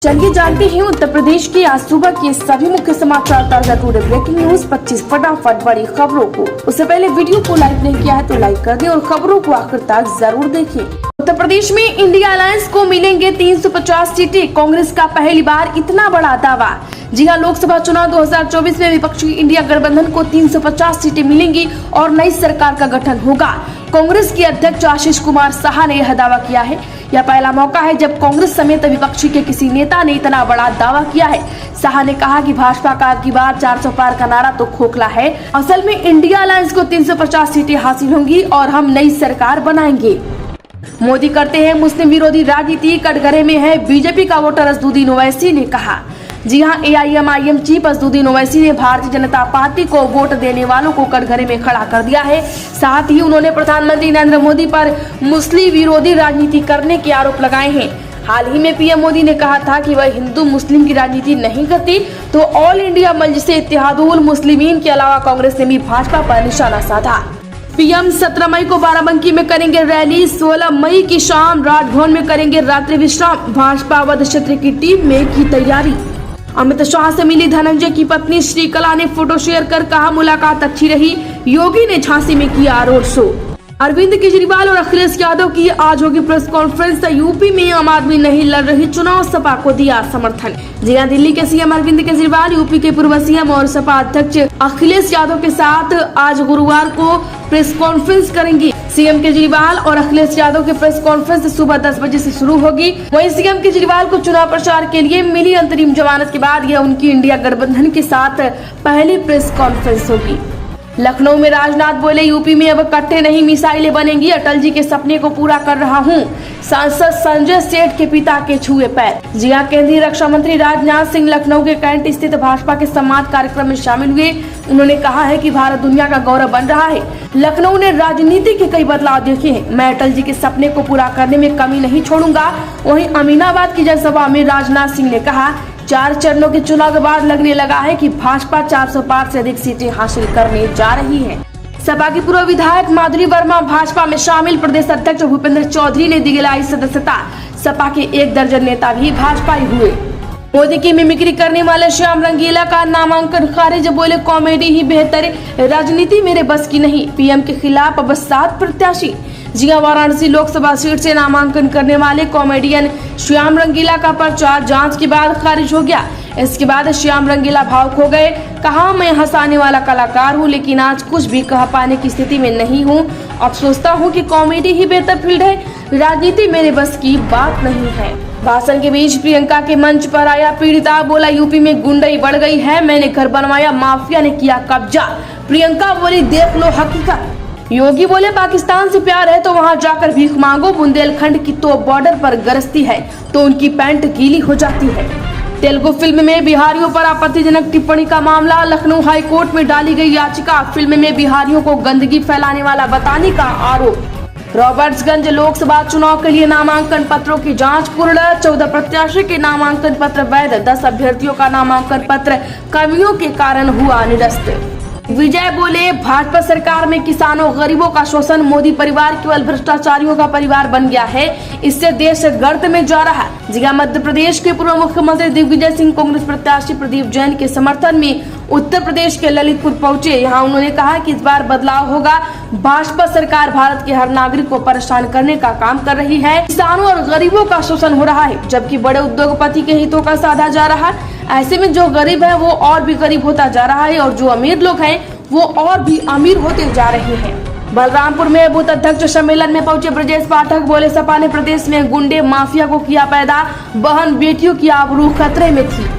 चलिए जानते हैं उत्तर प्रदेश के आज सुबह के सभी मुख्य समाचार ताजा टुडे ब्रेकिंग न्यूज 25 फटाफट बड़ी खबरों को। उससे पहले वीडियो को लाइक नहीं किया है तो लाइक कर दें और खबरों को आखिर तक जरूर देखें। उत्तर प्रदेश में इंडिया अलायंस को मिलेंगे 350 सीटें, कांग्रेस का पहली बार इतना बड़ा दावा। जी हां, लोकसभा चुनाव 2024 में विपक्षी इंडिया गठबंधन को 350 सीटें मिलेंगी और नई सरकार का गठन होगा। कांग्रेस के अध्यक्ष आशीष कुमार साहा ने यह दावा किया है। यह पहला मौका है जब कांग्रेस समेत विपक्षी के किसी नेता ने इतना बड़ा दावा किया है। साहा ने कहा कि भाजपा का अब की बार 400 पार का नारा तो खोखला है। असल में इंडिया अलायंस को 350 सीटें हासिल होंगी और हम नई सरकार बनाएंगे। मोदी करते हैं मुस्लिम विरोधी राजनीति, कटघरे में है बीजेपी का वोटर असदुद्दीन ओवैसी ने कहा। जी हां, AIMIM चीफ असदुद्दीन ओवैसी ने भारतीय जनता पार्टी को वोट देने वालों को कटघरे में खड़ा कर दिया है। साथ ही उन्होंने प्रधानमंत्री नरेंद्र मोदी पर मुस्लिम विरोधी राजनीति करने के आरोप लगाए हैं। हाल ही में PM मोदी ने कहा था कि वह हिंदू मुस्लिम की राजनीति नहीं करती, तो ऑल इंडिया मजलिसे इत्तेहादुल मुस्लिमीन के अलावा कांग्रेस ने भी भाजपा पर निशाना साधा। PM 17 मई को बाराबंकी में करेंगे रैली, 16 मई की शाम राजभवन में करेंगे रात्रि विश्राम। भाजपा अवध क्षेत्र की टीम में की तैयारी। अमित शाह से मिली धनंजय की पत्नी श्रीकला ने फोटो शेयर कर कहा मुलाकात अच्छी रही। योगी ने झांसी में किया रोड शो। अरविंद केजरीवाल और अखिलेश यादव की आज होगी प्रेस कॉन्फ्रेंस। यूपी में आम आदमी नहीं लड़ रही चुनाव, सपा को दिया समर्थन। जी हां, दिल्ली के CM अरविंद केजरीवाल यूपी के पूर्व CM और सपा अध्यक्ष अखिलेश यादव के साथ आज गुरुवार को प्रेस कॉन्फ्रेंस करेंगे। CM केजरीवाल और अखिलेश यादव की प्रेस कॉन्फ्रेंस सुबह 10 बजे से शुरू होगी। वहीं CM केजरीवाल को चुनाव प्रचार के लिए मिली अंतरिम जमानत के बाद यह उनकी इंडिया गठबंधन के साथ पहली प्रेस कॉन्फ्रेंस होगी। लखनऊ में राजनाथ बोले यूपी में अब कट्टे नहीं मिसाइलें बनेंगी, अटल जी के सपने को पूरा कर रहा हूं। सांसद संजय सेठ के पिता के छुए पैर। जी हां, केंद्रीय रक्षा मंत्री राजनाथ सिंह लखनऊ के कैंट स्थित भाजपा के सम्मान कार्यक्रम में शामिल हुए। उन्होंने कहा है कि भारत दुनिया का गौरव बन रहा है। लखनऊ ने राजनीति के कई बदलाव देखे हैं। मैं अटल जी के सपने को पूरा करने में कमी नहीं छोड़ूंगा। वहीं अमीनाबाद की जनसभा में राजनाथ सिंह ने कहा 4 चरणों के चुनाव के बाद लगने लगा है कि भाजपा 400 पार से अधिक सीटें हासिल करने जा रही है। सपा की पूर्व विधायक माधुरी वर्मा भाजपा में शामिल। प्रदेश अध्यक्ष भूपेंद्र चौधरी ने दिलाई सदस्यता। सपा के 1 दर्जन नेता भी भाजपाई हुए। मोदी की मिमिक्री करने वाले श्याम रंगीला का नामांकन खारिज, बोले कॉमेडी ही बेहतर, राजनीति मेरे बस की नहीं। PM के खिलाफ अब 7 प्रत्याशी। जी हां, वाराणसी लोकसभा सीट से नामांकन करने वाले कॉमेडियन श्याम रंगीला का पर्चा जांच के बाद खारिज हो गया। इसके बाद श्याम रंगीला भावुक हो गए। कहा मैं हंसाने वाला कलाकार हूं, लेकिन आज कुछ भी कह पाने की स्थिति में नहीं हूं। अब सोचता हूं कि कॉमेडी ही बेहतर फील्ड है, राजनीति मेरे बस की बात नहीं है। भाषण के बीच प्रियंका के मंच पर आया पीड़िता, बोला यूपी में गुंडाई बढ़ गई है, मैंने घर बनवाया, माफिया ने किया कब्जा। प्रियंका बोली देख लो हकीकत। योगी बोले पाकिस्तान से प्यार है तो वहां जाकर भीख मांगो। बुंदेलखंड की तो बॉर्डर पर गरजती है तो उनकी पैंट गीली हो जाती है। तेलुगु फिल्म में बिहारियों पर आपत्तिजनक टिप्पणी का मामला। लखनऊ हाई कोर्ट में डाली गई याचिका। फिल्म में बिहारियों को गंदगी फैलाने वाला बताने का आरोप। रॉबर्ट्सगंज लोकसभा चुनाव के लिए नामांकन पत्रों की जांच पूर्ण। 14 प्रत्याशी के नामांकन पत्र वैध, 10 अभ्यर्थियों का नामांकन पत्र कमियों के कारण हुआ निरस्त। विजय बोले भाजपा सरकार में किसानों गरीबों का शोषण, मोदी परिवार केवल भ्रष्टाचारियों का परिवार बन गया है, इससे देश गर्त में जा रहा है। जी हां, मध्य प्रदेश के पूर्व मुख्यमंत्री दिग्विजय सिंह कांग्रेस प्रत्याशी प्रदीप जैन के समर्थन में उत्तर प्रदेश के ललितपुर पहुंचे। यहाँ उन्होंने कहा कि इस बार बदलाव होगा। भाजपा सरकार भारत के हर नागरिक को परेशान करने का काम कर रही है। किसानों और गरीबों का शोषण हो रहा है, जबकि बड़े उद्योगपति के हितों का साधा जा रहा है। ऐसे में जो गरीब है वो और भी गरीब होता जा रहा है और जो अमीर लोग हैं वो और भी अमीर होते जा रहे हैं। बलरामपुर में बूथ अध्यक्ष सम्मेलन में पहुंचे ब्रजेश पाठक, बोले सपा ने प्रदेश में गुंडे माफिया को किया पैदा, बहन बेटियों की आबरू खतरे में थी।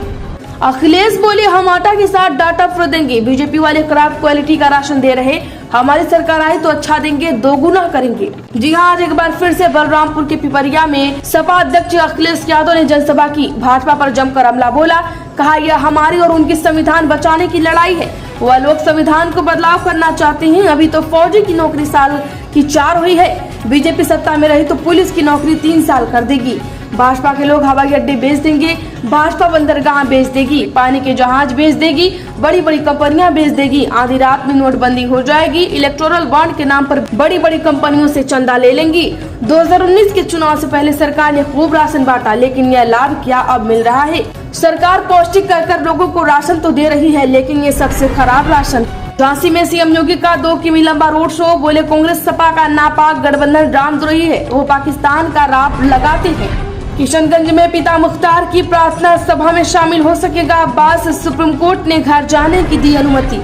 अखिलेश बोले हम आटा के साथ डाटा फ्री देंगे, बीजेपी वाले खराब क्वालिटी का राशन दे रहे, हमारी सरकार आए तो अच्छा देंगे, 2 गुना करेंगे। जी हां, आज एक बार फिर से बलरामपुर के पिपरिया में सपा अध्यक्ष अखिलेश यादव ने जनसभा की। भाजपा पर जमकर हमला बोला। कहा यह हमारी और उनकी संविधान बचाने की लड़ाई है। वह लोग संविधान को बदलाव करना चाहते हैं। अभी तो फौजी की नौकरी साल की 4 हुई है, बीजेपी सत्ता में रही तो पुलिस की नौकरी 3 साल कर देगी। भाजपा के लोग हवाई अड्डे बेच देंगे, भाजपा बंदरगाह बेच देगी, पानी के जहाज बेच देगी, बड़ी बड़ी कंपनियां बेच देगी, आधी रात में नोटबंदी हो जाएगी, इलेक्टोरल बॉन्ड के नाम पर बड़ी बड़ी कंपनियों से चंदा ले लेंगी। 2019 के चुनाव से पहले सरकार ने खूब राशन बांटा, लेकिन यह लाभ क्या अब मिल रहा है? सरकार पौष्टिक कहकर लोगों को राशन तो दे रही है, लेकिन ये सबसे खराब राशन। झांसी में सीएम योगी का 2 किमी लंबा रोड शो, बोले कांग्रेस सपा का नापाक गठबंधन रामद्रोही है, वो पाकिस्तान का राप लगाते हैं। किशनगंज में पिता मुख्तार की प्रार्थना सभा में शामिल हो सकेगा अब्बास, सुप्रीम कोर्ट ने घर जाने की दी अनुमति।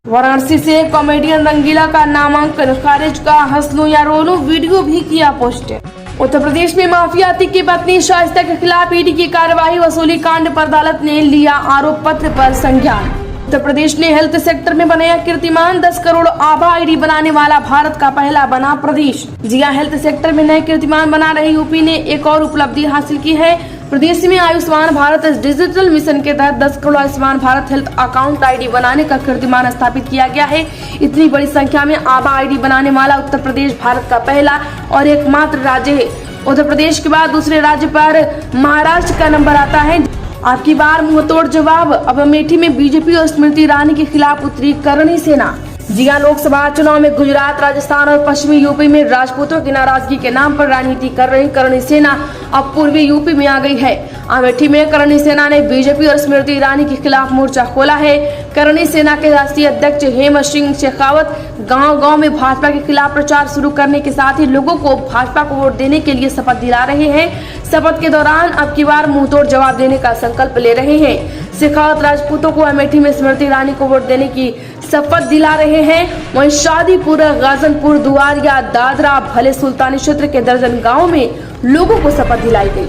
वाराणसी से कॉमेडियन रंगीला का नामांकन खारिज का, हंसलूं या रोलूं वीडियो भी किया पोस्ट। उत्तर प्रदेश में माफिया अतीक की पत्नी शाइस्ता के खिलाफ ईडी की कार्यवाही, वसूली कांड पर अदालत ने लिया आरोप पत्र पर संज्ञान। उत्तर प्रदेश ने हेल्थ सेक्टर में बनाया कीर्तिमान, 10 करोड़ आभा आईडी बनाने वाला भारत का पहला बना प्रदेश। जी हां, हेल्थ सेक्टर में नए कीर्तिमान बना रहे यूपी ने एक और उपलब्धि हासिल की है। प्रदेश में आयुष्मान भारत डिजिटल मिशन के तहत 10 crore Ayushman Bharat health account ID बनाने का कीर्तिमान स्थापित किया गया है। इतनी बड़ी संख्या में आभा आईडी बनाने वाला उत्तर प्रदेश भारत का पहला और एकमात्र राज्य है। उत्तर प्रदेश के बाद दूसरे राज्य पर महाराष्ट्र का नंबर आता है। आपकी बार मुंहतोड़ जवाब, अब अमेठी में बीजेपी और स्मृति ईरानी के खिलाफ उतरी करणी सेना। जी हां, लोकसभा चुनाव में गुजरात, राजस्थान और पश्चिमी यूपी में राजपूतों की नाराजगी के नाम पर राजनीति कर रही करणी सेना अब पूर्वी यूपी में आ गई है। अमेठी में करणी सेना ने बीजेपी और स्मृति ईरानी के खिलाफ मोर्चा खोला है। करणी सेना के राष्ट्रीय अध्यक्ष हेमंत सिंह शेखावत गांव-गांव में भाजपा के खिलाफ प्रचार शुरू करने के साथ ही लोगों को भाजपा को वोट देने के लिए शपथ दिला रहे हैं। शपथ के दौरान अब की बार मुंहतोड़ जवाब देने का संकल्प ले रहे हैं। शेखावत राजपूतों को अमेठी में स्मृति ईरानी को वोट देने की शपथ दिला रहे हैं। वहीं शादीपुर, गाजनपुर, दुआरिया, दादरा, भले सुल्तानी क्षेत्र के दर्जन गाँव में लोगों को शपथ दिलाई गई।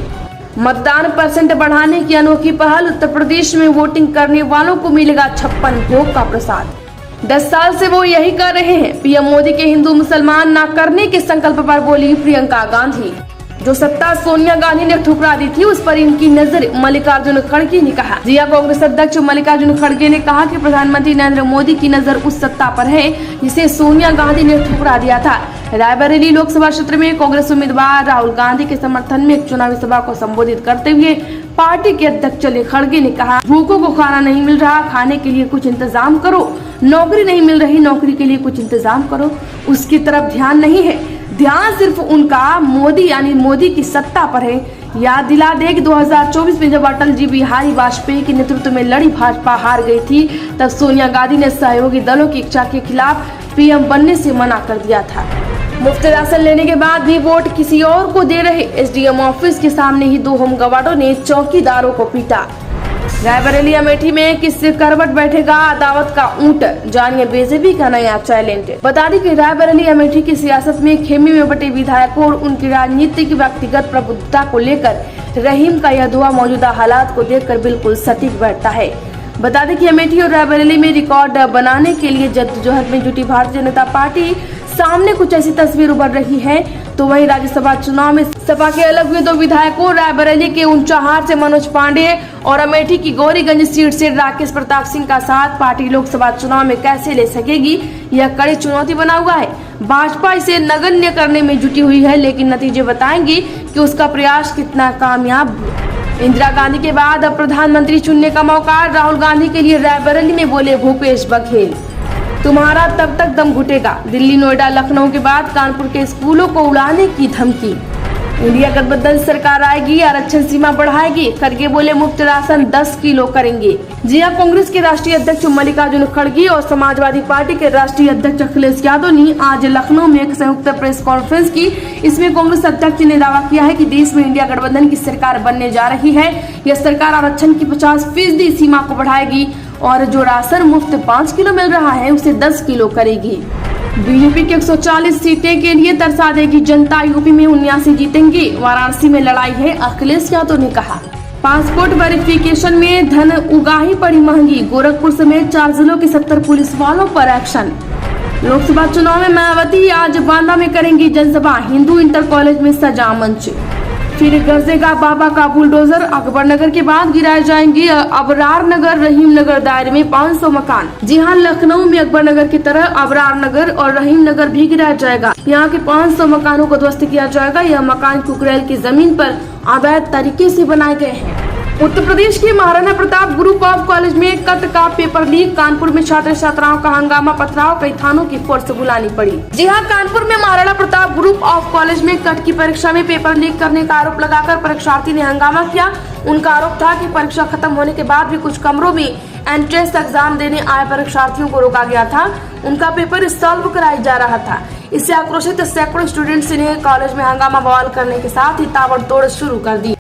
मतदान % बढ़ाने की अनोखी पहल, उत्तर प्रदेश में वोटिंग करने वालों को मिलेगा 56 भोग का प्रसाद। 10 साल से वो यही कर रहे हैं। पीएम मोदी के हिंदू मुसलमान न करने के संकल्प पर बोली प्रियंका गांधी। जो सत्ता सोनिया गांधी ने ठुकरा दी थी, उस पर इनकी नजर, मल्लिकार्जुन खड़गे ने कहा। जी हां, कांग्रेस अध्यक्ष मल्लिकार्जुन खड़गे ने कहा कि प्रधानमंत्री नरेंद्र मोदी की नजर उस सत्ता पर है जिसे सोनिया गांधी ने ठुकरा दिया था। रायबरेली लोकसभा क्षेत्र में कांग्रेस उम्मीदवार राहुल गांधी के समर्थन में एक चुनावी सभा को संबोधित करते हुए पार्टी के अध्यक्ष खड़गे ने कहा, भूखों को खाना नहीं मिल रहा, खाने के लिए कुछ इंतजाम करो। नौकरी नहीं मिल रही, नौकरी के लिए कुछ इंतजाम करो। उसकी तरफ ध्यान नहीं है, ध्यान सिर्फ उनका मोदी यानी मोदी की सत्ता पर है। याद दिला दे कि 2024 में जब अटल जी बिहारी वाजपेयी के नेतृत्व में लड़ी भाजपा हार गई थी, तब सोनिया गांधी ने सहयोगी दलों की इच्छा के खिलाफ पीएम बनने से मना कर दिया था। मुफ्त राशन लेने के बाद भी वोट किसी और को दे रहे एसडीएम ऑफिस के सामने ही 2 होमगार्डों ने चौकीदारों को पीटा। रायबरेली अमेठी में किससे करवट बैठेगा अदावत का ऊंट, जानिए बीजेपी का नया चैलेंज। बता दें कि रायबरेली अमेठी की सियासत में खेमे में बटे विधायकों और उनकी राजनीतिक व्यक्तिगत प्रबुद्धता को लेकर रहीम का यह दुआ मौजूदा हालात को देखकर बिल्कुल सटीक बैठता है। बता दें कि अमेठी और रायबरेली में रिकॉर्ड बनाने के लिए जद्दोजहद में जुटी भारतीय जनता पार्टी सामने कुछ ऐसी तस्वीर उभर रही है। तो वहीं राज्यसभा चुनाव में सपा के अलग हुए 2 विधायकों, रायबरेली के ऊंचाहार से मनोज पांडे और अमेठी की गौरीगंज सीट से राकेश प्रताप सिंह का साथ पार्टी लोकसभा चुनाव में कैसे ले सकेगी, यह कड़ी चुनौती बना हुआ है। भाजपा इसे नगण्य करने में जुटी हुई है, लेकिन नतीजे बताएंगे कि उसका प्रयास कितना कामयाब। इंदिरा गांधी के बाद अब प्रधानमंत्री चुनने का मौका राहुल गांधी के लिए, रायबरेली में बोले भूपेश बघेल। तुम्हारा तब तक दम घुटेगा, दिल्ली, नोएडा, लखनऊ के बाद कानपुर के स्कूलों को उड़ाने की धमकी। इंडिया गठबंधन सरकार आएगी, आरक्षण सीमा बढ़ाएगी, खड़गे बोले मुफ्त राशन 10 किलो करेंगे। जी हां, कांग्रेस के राष्ट्रीय अध्यक्ष मल्लिकार्जुन खड़गे और समाजवादी पार्टी के राष्ट्रीय अध्यक्ष अखिलेश यादव ने आज लखनऊ में एक संयुक्त प्रेस कॉन्फ्रेंस की। इसमें कांग्रेस अध्यक्ष ने दावा किया है कि देश में इंडिया गठबंधन की सरकार बनने जा रही है। यह सरकार आरक्षण की 50% सीमा को बढ़ाएगी और जो राशन मुफ्त 5 किलो मिल रहा है उसे 10 किलो करेगी। बीजेपी की 140 सीटें के लिए तरसा देगी जनता, यूपी में 79 जीतेंगे। वाराणसी में लड़ाई है, अखिलेश यादव ने कहा। पासपोर्ट वेरिफिकेशन में धन उगाही पड़ी महंगी, गोरखपुर समेत 4 जिलों के 70 पुलिस वालों पर एक्शन। लोकसभा चुनाव में मायावती आज बांदा में करेंगी जनसभा, हिंदू इंटर कॉलेज में सजा मंच। फिर गरजेगा बाबा का बुलडोजर, अकबरनगर के बाद गिराए जाएंगे अबरार नगर, रहीम नगर दायरे में 500 मकान। जी हां, लखनऊ में अकबरनगर की तरह अबरार नगर और रहीम नगर भी गिराया जाएगा। यहाँ के 500 मकानों को ध्वस्त किया जाएगा। यह मकान कुकरेल की जमीन पर अवैध तरीके से बनाए गए हैं। उत्तर प्रदेश के Maharana Pratap group of college में कट का पेपर लीक। कानपुर में छात्र छात्राओं का हंगामा, पथराव, कई थानों की फोर्स बुलानी पड़ी। जी हां, कानपुर में Maharana Pratap group of college में कट की परीक्षा में पेपर लीक करने का आरोप लगाकर परीक्षार्थी ने हंगामा किया। उनका आरोप था कि परीक्षा खत्म होने के बाद भी कुछ कमरों में एंट्रेंस एग्जाम देने आए परीक्षार्थियों को रोका गया था। उनका पेपर सॉल्व कराया जा रहा था। इससे आक्रोशित सैकड़ों स्टूडेंट्स ने कॉलेज में हंगामा बवाल करने के साथ ही ताबड़तोड़ शुरू कर दी।